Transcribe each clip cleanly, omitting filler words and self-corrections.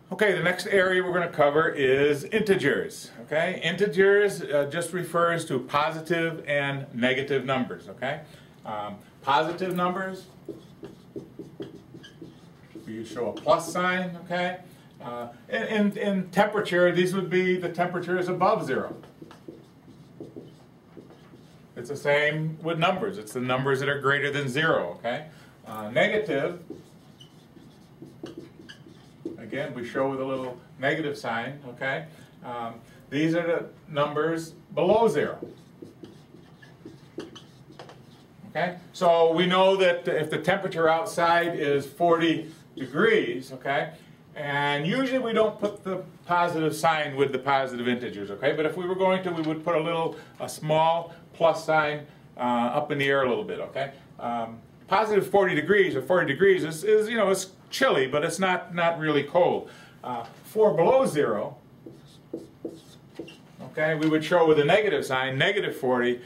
Okay, the next area we're going to cover is integers. Okay, integers just refers to positive and negative numbers. Okay, positive numbers, we show a plus sign. Okay, in temperature, these would be the temperatures above 0. It's the same with numbers. It's the numbers that are greater than 0. Okay, negative. Again, we show with a little negative sign, okay? These are the numbers below 0. Okay? So we know that if the temperature outside is 40 degrees, okay? And usually we don't put the positive sign with the positive integers, okay? But if we were going to, we would put a small plus sign up in the air a little bit, okay? Positive 40 degrees or 40 degrees is you know, it's chilly, but it's not really cold. 4 below 0, okay, we would show with a negative sign, negative 40,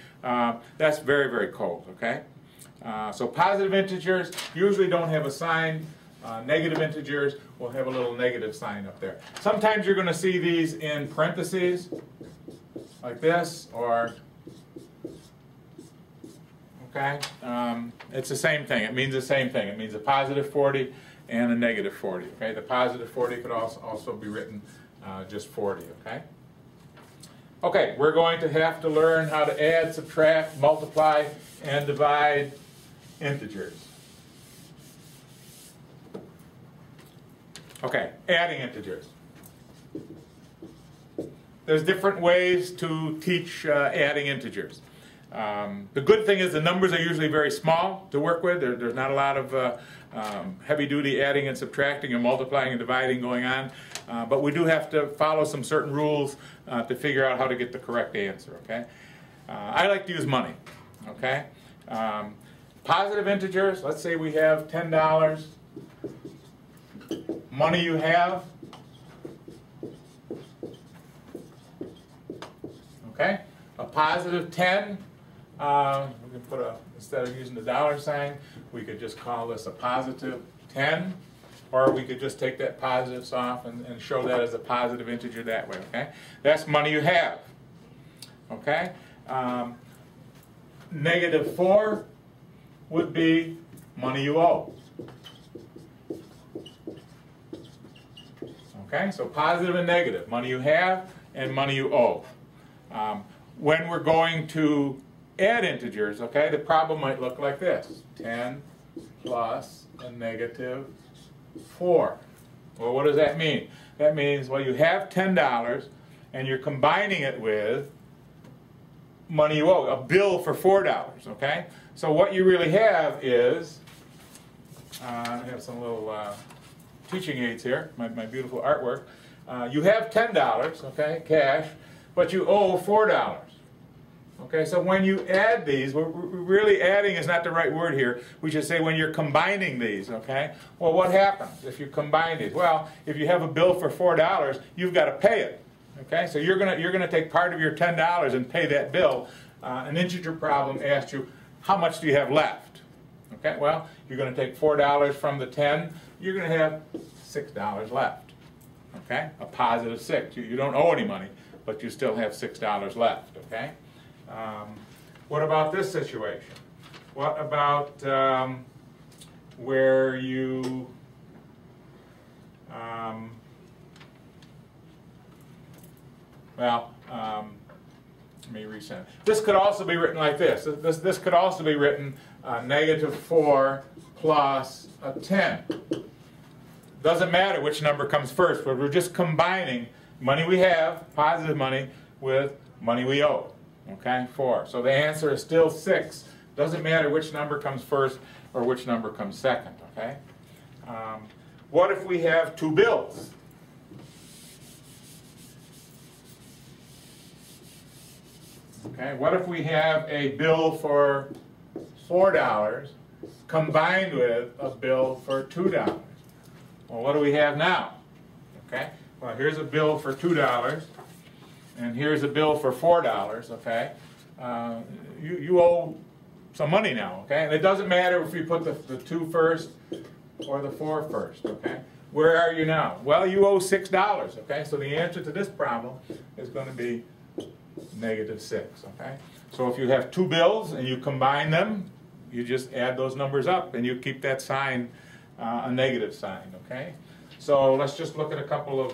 that's very cold, okay? So positive integers usually don't have a sign. Negative integers will have a little negative sign up there. Sometimes you're going to see these in parentheses, like this, or okay, it's the same thing. It means the same thing. It means a positive 40 and a negative 40. Okay, the positive 40 could also be written just 40. Okay. Okay, we're going to have to learn how to add, subtract, multiply, and divide integers. Okay, adding integers. There's different ways to teach adding integers. The good thing is the numbers are usually very small to work with. There's not a lot of heavy-duty adding and subtracting and multiplying and dividing going on. But we do have to follow some certain rules to figure out how to get the correct answer. Okay? I like to use money. Okay? Positive integers, let's say we have $10. Money you have. Okay? A positive 10. We can put instead of using the dollar sign, we could just call this a positive 10, or we could just take that positives off and show that as a positive integer that way, okay? That's money you have, okay? Negative 4 would be money you owe. Okay, so positive and negative, money you have and money you owe. When we're going to add integers, okay, the problem might look like this. 10 plus a negative 4. Well, what does that mean? That means, well, you have $10 and you're combining it with money you owe, a bill for $4, okay? So what you really have is, I have some little teaching aids here, my beautiful artwork. You have $10, okay, cash, but you owe $4. Okay, so when you add these, really adding is not the right word here. We should say when you're combining these, okay? Well, what happens if you combine these? Well, if you have a bill for $4, you've got to pay it. Okay, so you're gonna take part of your $10 and pay that bill. An integer problem asked you, how much do you have left? Okay, well, you're going to take $4 from the 10. You're going to have $6 left. Okay, a positive 6. You don't owe any money, but you still have $6 left. Okay. What about this situation? What about where you let me resend. This could also be written like this. This could also be written negative 4 plus a 10. Doesn't matter which number comes first, but we're just combining money we have, positive money, with money we owe. Okay, 4. So the answer is still 6. Doesn't matter which number comes first or which number comes second. Okay. What if we have 2 bills? Okay, what if we have a bill for $4 combined with a bill for $2? Well, what do we have now? Okay, well, here's a bill for $2, and here's a bill for $4. Okay, you owe some money now. Okay, and it doesn't matter if you put the 2 first or the 4 first. Okay, where are you now? Well, you owe $6, okay? So the answer to this problem is going to be -6, okay? So if you have two bills and you combine them, you just add those numbers up and you keep that sign a negative sign, okay? So let's just look at a couple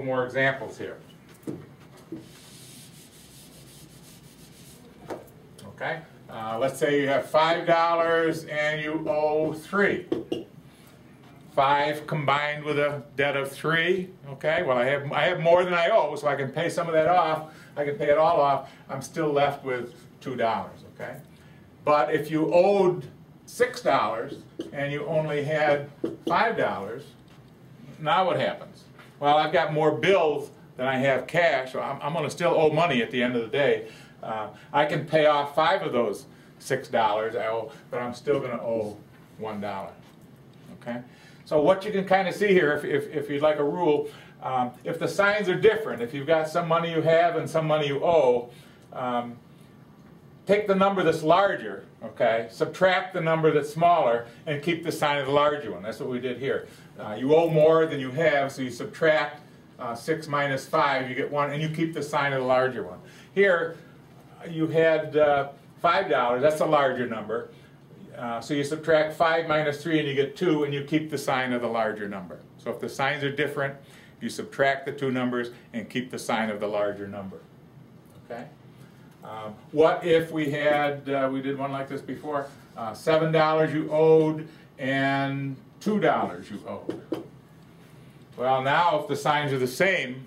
more examples here. Okay, let's say you have $5 and you owe $3. 5 combined with a debt of 3. Okay, well I have more than I owe, so I can pay some of that off. I can pay it all off. I'm still left with $2. Okay, but if you owed $6 and you only had $5, now what happens? Well, I've got more bills than I have cash, so I'm going to still owe money at the end of the day. I can pay off 5 of those $6 I owe, but I'm still going to owe $1. Okay? So what you can kind of see here, if you'd like a rule, if the signs are different, if you've got some money you have and some money you owe, take the number that's larger, okay, subtract the number that's smaller, and keep the sign of the larger one. That's what we did here. You owe more than you have, so you subtract 6 minus 5, you get 1, and you keep the sign of the larger one. Here, you had $5, that's a larger number. So you subtract 5 minus 3 and you get 2, and you keep the sign of the larger number. So if the signs are different, you subtract the two numbers and keep the sign of the larger number. Okay? What if we had, we did one like this before, $7 you owed and $2 you owed. Well, now if the signs are the same,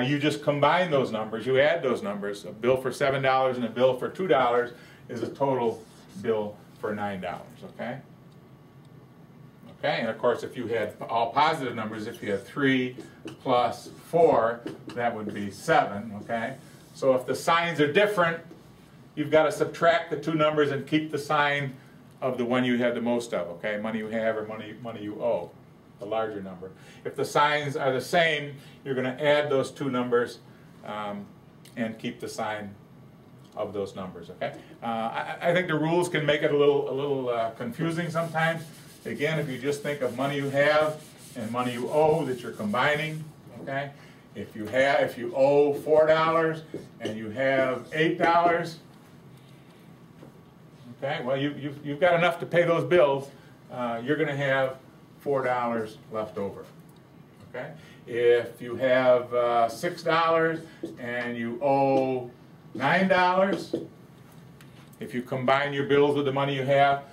you just combine those numbers, you add those numbers. A bill for $7 and a bill for $2 is a total bill for $9, okay? Okay, and of course if you had all positive numbers, if you had 3 plus 4, that would be 7, okay? So if the signs are different, you've got to subtract the two numbers and keep the sign of the one you had the most of, okay? Money you have or money you owe, the larger number. If the signs are the same, you're going to add those two numbers and keep the sign of those numbers, okay? I think the rules can make it a little confusing sometimes. Again, if you just think of money you have and money you owe that you're combining, okay? If you owe $4 and you have $8, okay, well you've got enough to pay those bills. You're going to have $4 left over. Okay? If you have $6 and you owe $9, if you combine your bills with the money you have,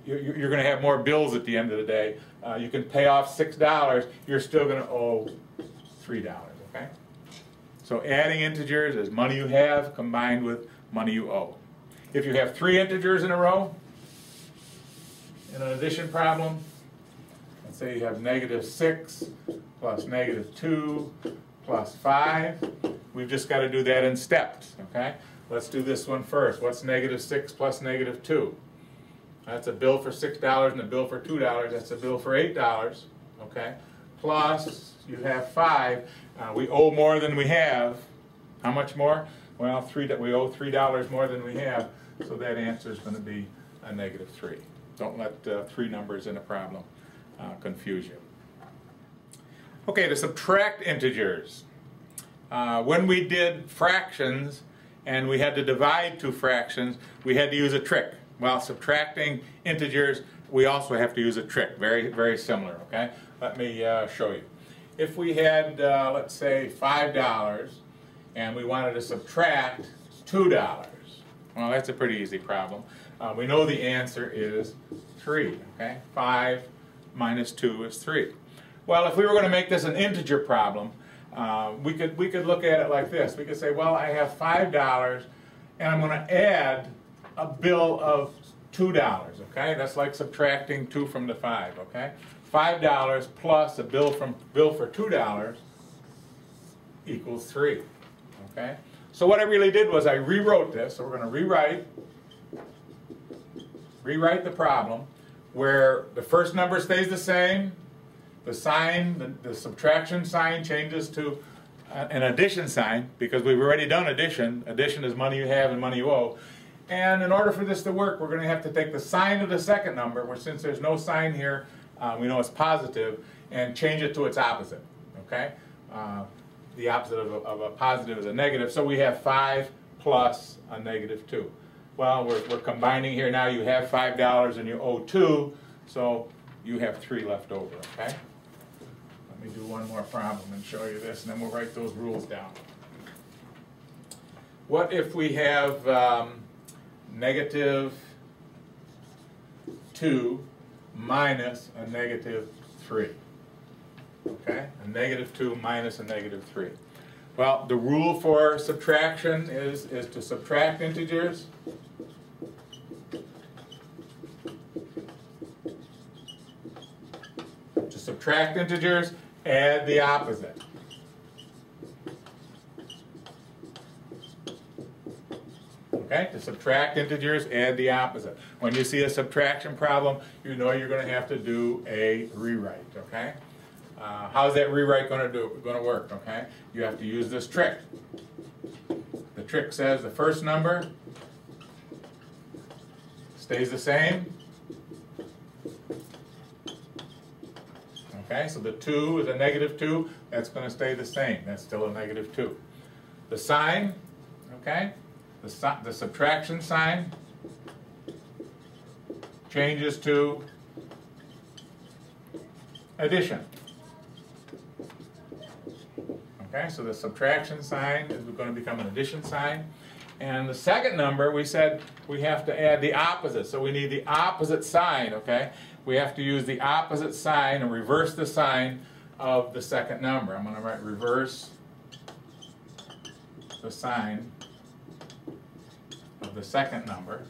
you're going to have more bills at the end of the day. You can pay off $6, you're still going to owe $3, okay? So adding integers is money you have combined with money you owe. If you have 3 integers in a row in an addition problem, let's say you have -6 plus -2 plus 5. We've just got to do that in steps, okay? Let's do this one first. What's -6 plus -2? That's a bill for $6 and a bill for $2. That's a bill for $8, okay? Plus, you have 5. We owe more than we have. How much more? Well, we owe $3 more than we have, so that answer is going to be a -3. Don't let 3 numbers in a problem confuse you. Okay, to subtract integers. When we did fractions and we had to divide two fractions, we had to use a trick. While subtracting integers, we also have to use a trick. Very, very similar, okay? Let me show you. If we had, let's say, $5 and we wanted to subtract $2, well, that's a pretty easy problem. We know the answer is 3, okay? 5 minus 2 is 3. Well, if we were going to make this an integer problem, we could look at it like this. We could say, well, I have $5 and I'm going to add a bill of $2, okay? That's like subtracting 2 from the 5, okay? $5 plus a bill for $2 equals 3, okay? So what I really did was I rewrote this. So we're going to rewrite the problem where the first number stays the same, the sign, the subtraction sign changes to an addition sign because we've already done addition. Addition is money you have and money you owe. And in order for this to work, we're going to have to take the sign of the second number, which since there's no sign here, we know it's positive, and change it to its opposite, okay? The opposite of a positive is a negative, so we have 5 plus a negative 2. Well, we're combining here now. You have $5 and you owe 2, so you have 3 left over, okay? Let me do one more problem and show you this, and then we'll write those rules down. What if we have negative 2 minus a negative 3? Okay, a negative 2 minus a negative 3. Well, the rule for subtraction is to subtract integers. To subtract integers, add the opposite. Okay, to subtract integers, add the opposite. When you see a subtraction problem, you know you're going to have to do a rewrite, okay? How's that rewrite going to work, okay? You have to use this trick. The trick says the first number stays the same. Okay, so the 2 is a negative 2. That's going to stay the same. That's still a negative 2. The sign, okay? The subtraction sign changes to addition. Okay, so the subtraction sign is going to become an addition sign. And the second number, we said we have to add the opposite. So we need the opposite sign, okay? We have to use the opposite sign and reverse the sign of the second number. I'm going to write reverse the sign of the second number.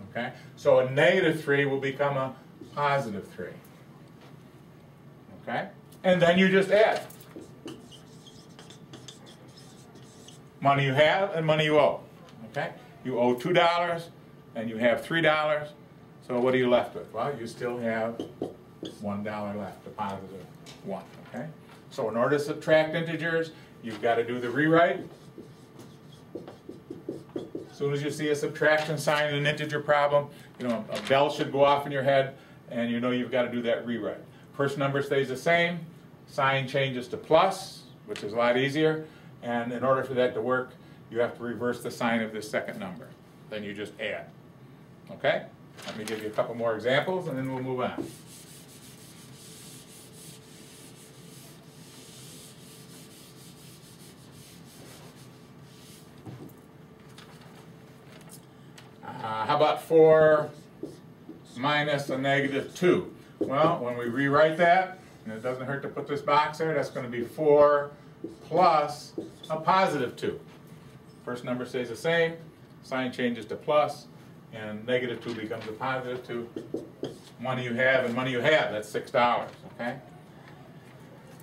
Okay? So a negative 3 will become a positive 3. Okay? And then you just add. Money you have and money you owe. Okay? You owe $2 and you have $3. So what are you left with? Well, you still have $1 left, a positive 1. Okay? So in order to subtract integers, you've got to do the rewrite. As soon as you see a subtraction sign in an integer problem, you know, a bell should go off in your head, and you know you've got to do that rewrite. First number stays the same, sign changes to plus, which is a lot easier, and in order for that to work, you have to reverse the sign of this second number. Then you just add. Okay? Let me give you a couple more examples, and then we'll move on. How about 4 minus a negative 2? Well, when we rewrite that, and it doesn't hurt to put this box there, that's going to be 4 plus a positive 2. First number stays the same, sign changes to plus, and negative 2 becomes a positive 2. Money you have and money you have, that's $6, okay?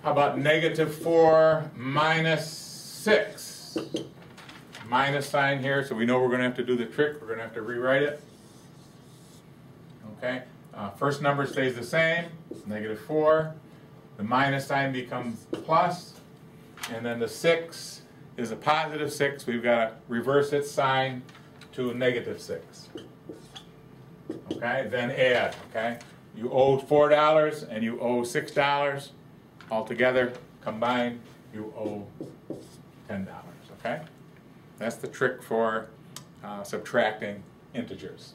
How about negative 4 minus 6? Minus sign here, so we know we're going to have to do the trick. We're going to have to rewrite it. Okay, first number stays the same, negative 4. The minus sign becomes plus, and then the 6 is a positive 6. We've got to reverse its sign to a negative 6. Okay, then add. Okay, you owe $4 and you owe $6. Altogether, combined, you owe $10. Okay. That's the trick for subtracting integers.